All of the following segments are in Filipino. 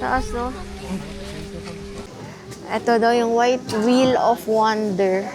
Taas, no? Ito daw yung White Wheel of Wonder.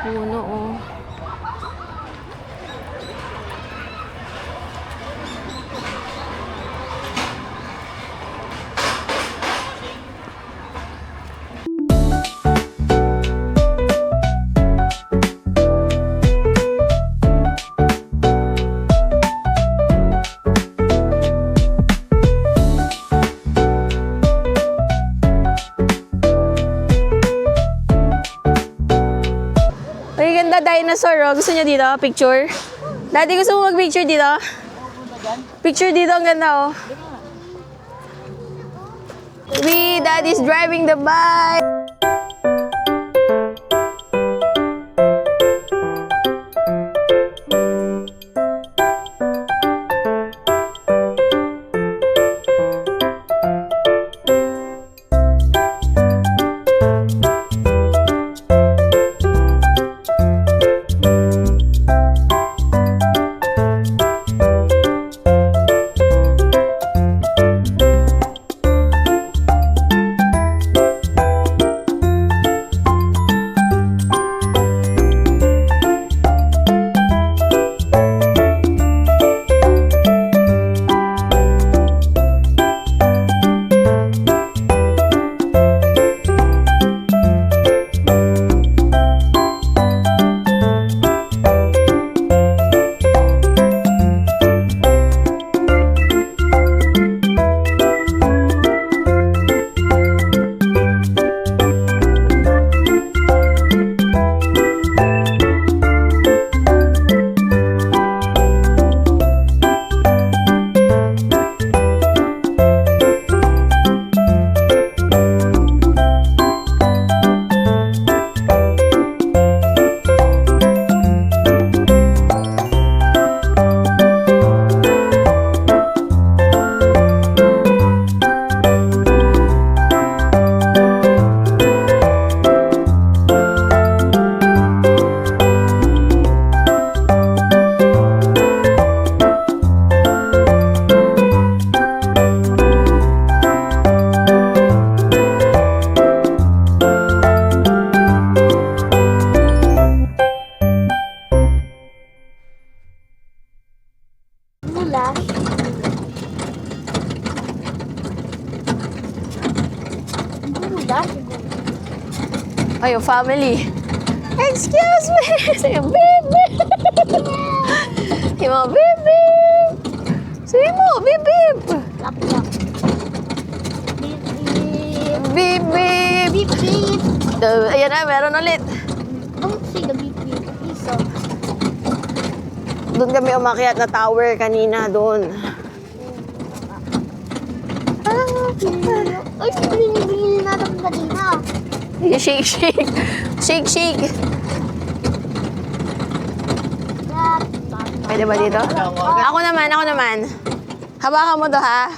Puno, oh. Ay, ganda dinosaur, oh. Gusto niyo dito? Picture? Daddy, gusto mo mag-picture dito? Picture dito, ang ganda, oh. Daddy's driving the bike. Oh, your family. Excuse me. Say, baby. Say mo, baby. Say mo, baby. beep, beep. Beep, beep. Ayan na, meron ulit. Don't say the beep, beep. Please, oh. Doon kami umakyat na tower kanina doon. Ay, binibili natin kanina. Shake, shake. Shake, shake. Pwede ba dito? Ako naman. Hawakan mo to, ha?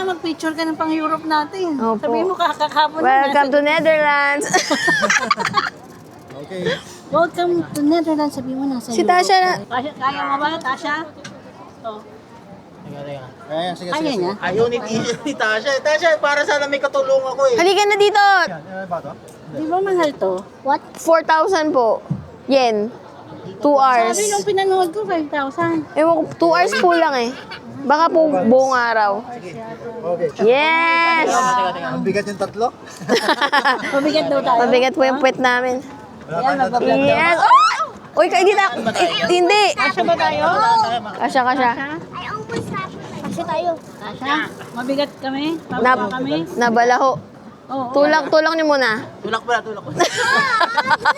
Mag-picture ka ng pang-Europe natin. Opo. Sabihin mo kakakapon Welcome to Netherlands. Okay. Welcome to Netherlands. Sabihin mo nasa Si Europe. Tasha na. Kaya mo ba, Tasha? Oh. Kaya, sige, Kaya sige. niya? Ayaw ni Tasha. Tasha, para sana may katulong ako eh. Halika na dito. Yan, ano ba to? Di ba mahal to? What? 4,000 po. Yen. 2 hours. Sabi nung pinanood ko, 5,000. Ewan ko, 2 hours po lang eh. Baka po buong araw. Okay. Yes! Ang bigat yung tatlo? Mabigat daw tayo. Mabigat po yung puwet namin. Ayan, magbablog daw. Yes! Oh! Uy, hindi na. Hindi. Tasha ba tayo? Kasya. I almost have Kasi tayo. Tasha? Mabigat kami? Nab Pababa kami? nabalaho. Oo. Tulak niyo muna. Tulak pala, tulak.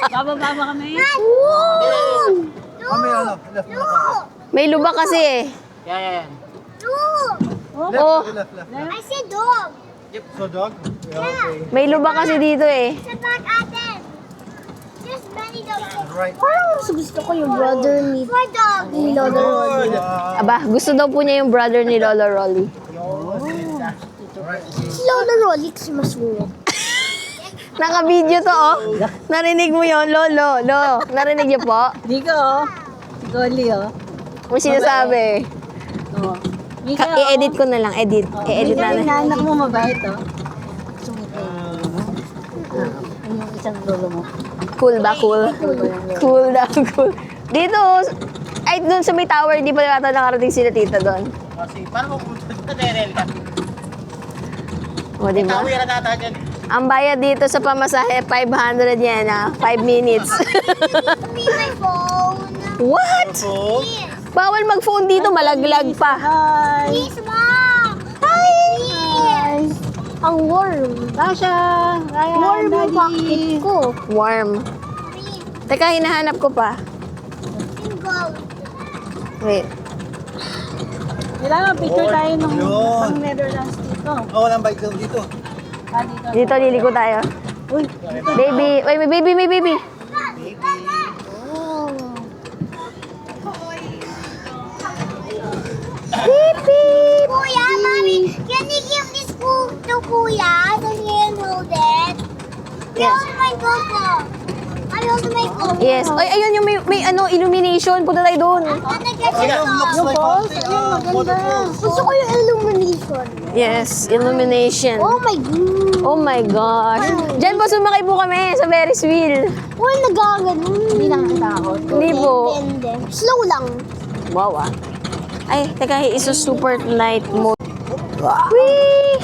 Bababa ba kami? Kami ano, left. May lubak kasi eh. Yan. Oh, Left. I said dog. So dog? Yeah, okay. may lubak kasi dito eh. Sa back atin. Just many Parang mas gusto ko yung brother ni Lolo Rolly. Aba, gusto daw po niya yung brother ni Lolo Rolly. Si Lolo Rolly kasi mas wuro. Naka-video to, oh. Narinig mo yon Lolo. Lo, narinig niyo po? Di ko, oh. Si Golly, oh. May sinasabi. Oh. Mika, I-edit ko na lang, edit. I-edit na lang. Anak mo mabait, oh. Sumito. Yung isang lolo mo. Cool ba? Cool? Cool daw, cool. Dito, ay doon sa may tower, di pa yata nakarating sila tita doon. Kasi, paano kung pumunta sa Terel ka? O, di ba? Tawira na ata dyan. Ang bayad dito sa pamasahe, 500 yen, ah. 5 minutes. Me my phone. What? Oh, Bawal mag-phone dito, malaglag pa. Hi! Please, Mom. Hi. Ang warm. Tasha! Ryan, Warm yung Daddy. pocket ko. Warm. Teka, hinahanap ko pa. Single. Wait. Kailangan picture tayo nung Yun. pang Netherlands dito. oh, walang bike doon dito. Ah, dito. Dito, liliko tayo. Uy, Baby. Wait, may baby, may baby. oh. Beep, beep. Kuya, Mommy, can you give this to Kuya so he can hold it? Yes. Hold my coco. I hold my coco. Yes. Ay, ayun yung may ano, illumination. Punta tayo doon. I'm gonna get Sige, it looks like something. Waterfalls. Gusto ko yung illumination. Yes, illumination. Oh my god. Oh my gosh. Diyan po sumakay po kami sa Ferris wheel. Uy, nagaganon. Hindi lang natakot. Hindi po. Hindi. Slow lang. Wow, ah. Ay, teka, iso super night mode. Whee!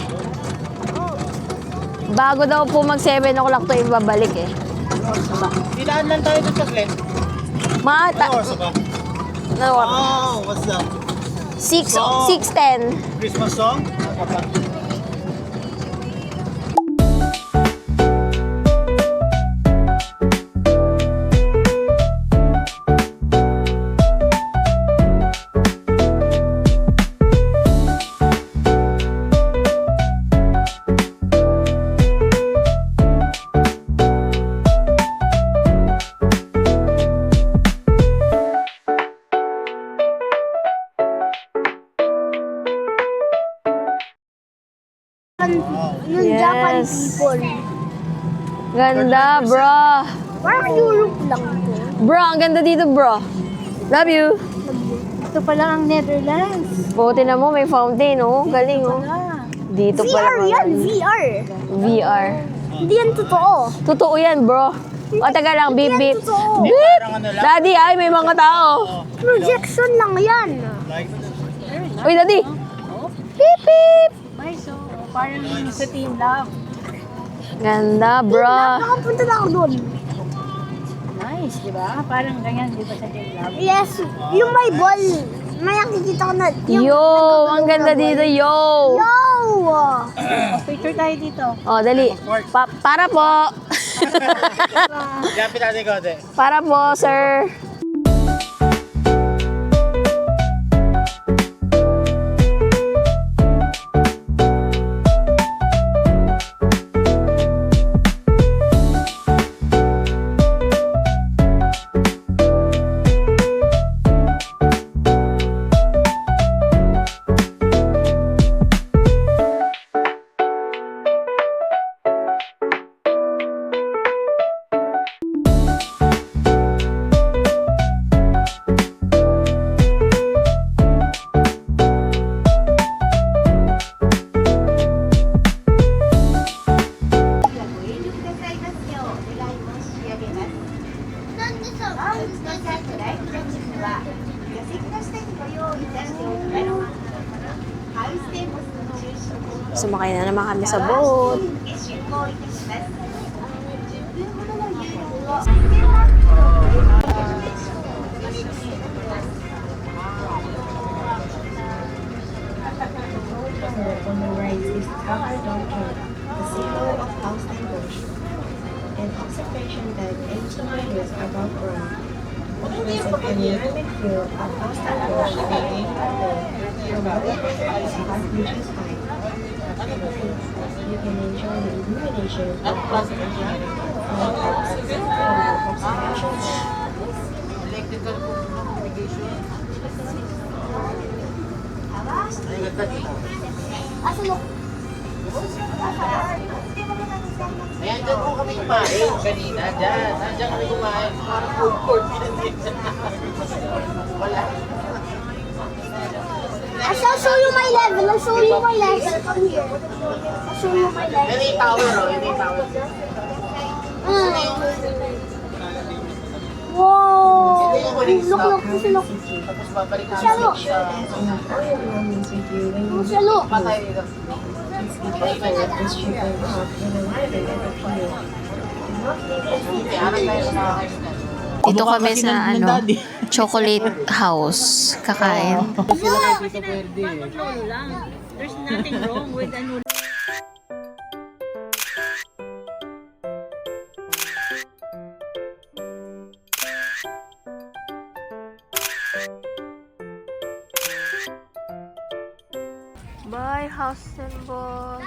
Bago daw po mag 7 o'clock to ibabalik eh. Dinaan lang tayo doon sa Glen. Mata. Ano oras ba? No, Oh, what's that? 6:10. Christmas song? Ano pa? Yung Yes. Japanese people. Ganda, bro. Parang Europe lang to. Bro, ang ganda dito, bro. Love you. Ito pala ang Netherlands. Buti na mo, may fountain, oh. Galing, oh. Ah. Dito VR pala. yan, VR. VR. Hindi yan totoo. Totoo yan, bro. O, taga lang, beep, beep. Totoo. Beep! Parang ano lang. Daddy, ay, may mga tao. Projection lang yan. Like, Uy, daddy. Beep, beep. Ay, so, parang sa Team Love. Ganda, bro. Nakapunta na ako doon. Nice, di ba? Parang ganyan, di ba sa Team Love? Yes, yung may ball. May nakikita ko na. Yo, ang ganda dito, yo. Yo! Oh, picture tayo dito. O, dali. Para po. Yapit natin ko, ate. Para po, sir. Sumakay na naman kami sa boat. On the right is Tower Donkey, the symbol of Austin Bush, an observation that 18 meters above ground. There's a panoramic view of Austin Bush from any angle from over 5 meters high. You can enjoy the illumination of Austin from Electrical communication. Ay, ganda dito. Asa mo? Ayan, dyan po kami kumain kanina. Dyan kami kumain. Parang food court. Wala. I'll show you my level. I'll show you my level. Come here. I'll show you my level. Yan yung tower, oh. Yan yung tower. Wow! Ito yung huling Look, stop. look. Tapos babalik kami Siya, look. sa... All your belongings with you when you Siya, look. Patay dito. be careful and strip them off when arriving at the pier. Do not leave any Kaya anak tayo sa mga kaibigan. Dito kami sa chocolate house. Kakain. Lolo lang. There's nothing wrong with ano. Bye, house and boss.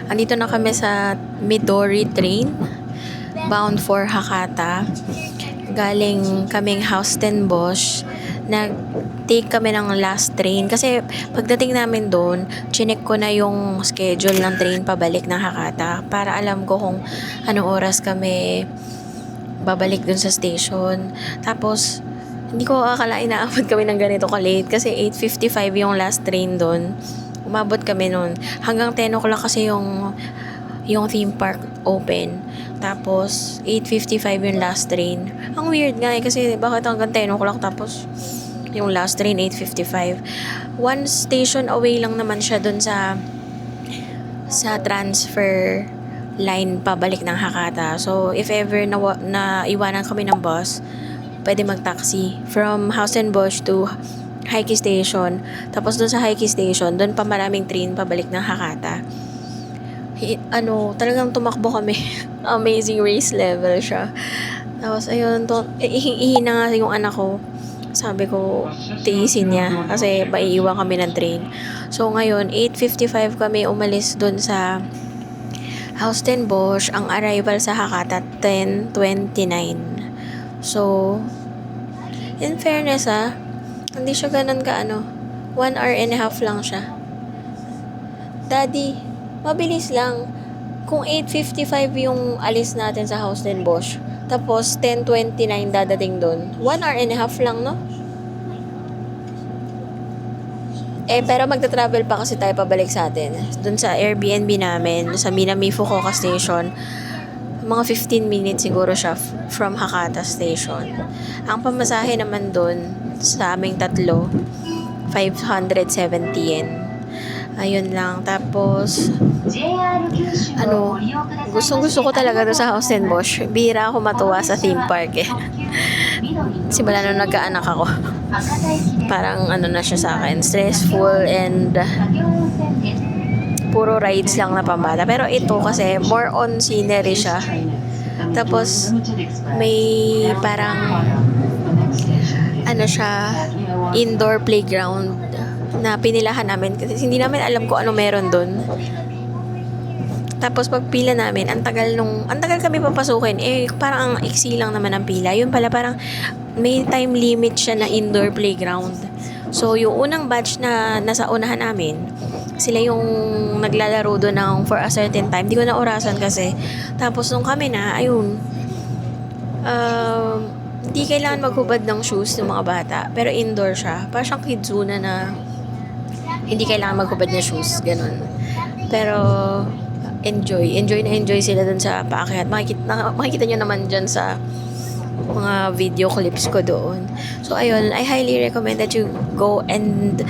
Andito na kami sa Midori train, bound for Hakata. Galing kaming Haustenbosch. Nag-take kami ng last train. Kasi pagdating namin doon, chinek ko na yung schedule ng train pabalik ng Hakata. Para alam ko kung anong oras kami babalik doon sa station. Tapos, hindi ko akalain na abot kami ng ganito ka-late. Kasi 8:55 yung last train doon. Umabot kami noon. Hanggang 10 o'clock kasi yung theme park open. Tapos, 8:55 yung last train. Ang weird nga eh, kasi bakit hanggang 10 o'clock tapos yung last train 8:55. One station away lang naman siya dun sa transfer line pabalik ng Hakata. So, if ever na iwanan kami ng bus, pwede mag-taxi from Hausenbosch to Heike Station. Tapos doon sa Heike Station, doon pa maraming train pabalik ng Hakata. Talagang tumakbo kami. Amazing race level siya. Tapos ayun, ihina nga yung anak ko. Sabi ko, tiisin niya kasi maiiwan kami ng train. So ngayon, 8:55 kami umalis doon sa Haustenbosch. Ang arrival sa Hakata, 10:29. So, in fairness hindi siya ganun ka 1 hour and a half lang siya. Daddy, mabilis lang. Kung 8:55 yung alis natin sa Haustenbosch, tapos 10:29 dadating doon, 1 hour and a half lang, no? Pero magta-travel pa kasi tayo pabalik sa atin. Doon sa Airbnb namin, sa Minami Fukuoka Station, mga 15 minutes siguro siya from Hakata Station. Ang pamasahe naman doon sa aming tatlo, 570 yen. Ayun lang. Tapos, gustong-gusto ko talaga doon sa Haustenbosch. Bihira ako matuwa sa theme park eh. Simula nung nagkaanak ako. Parang na siya sa akin. Stressful and puro rides lang na pambata. Pero ito kasi more on scenery siya. Tapos, may parang siya, indoor playground na pinilahan namin kasi hindi namin alam kung ano meron doon. Tapos pagpila namin, ang tagal kami papasukin. Parang ang iksi lang naman ang pila. Yun pala parang may time limit siya na indoor playground. So yung unang batch na nasa unahan namin, sila yung naglalaro doon for a certain time. Di ko na orasan kasi. Tapos nung kami na, ayun, hindi kailangan maghubad ng shoes ng mga bata. Pero indoor siya. Parang siyang kidzuna na hindi kailangan maghubad ng shoes. Ganun. Pero, enjoy sila dun sa paakyat. Makikita nyo naman dyan sa mga video clips ko doon. So, ayun, I highly recommend that you go and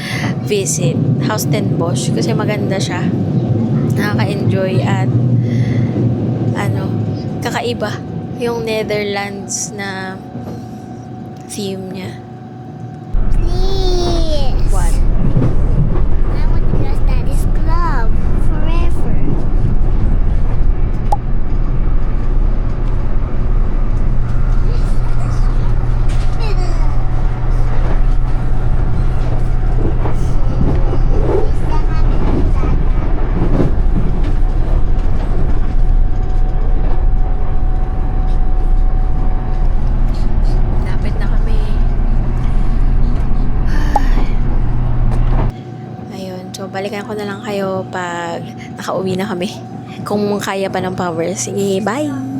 visit Haustenbosch kasi maganda siya. Nakaka-enjoy at kakaiba yung Netherlands na theme niya. Please. What? I want to dress Daddy's club forever. Lapit na kami. Ayun, so balikan ko na lang kayo pag nakauwi na kami. Kung kaya pa ng power. Sige, bye!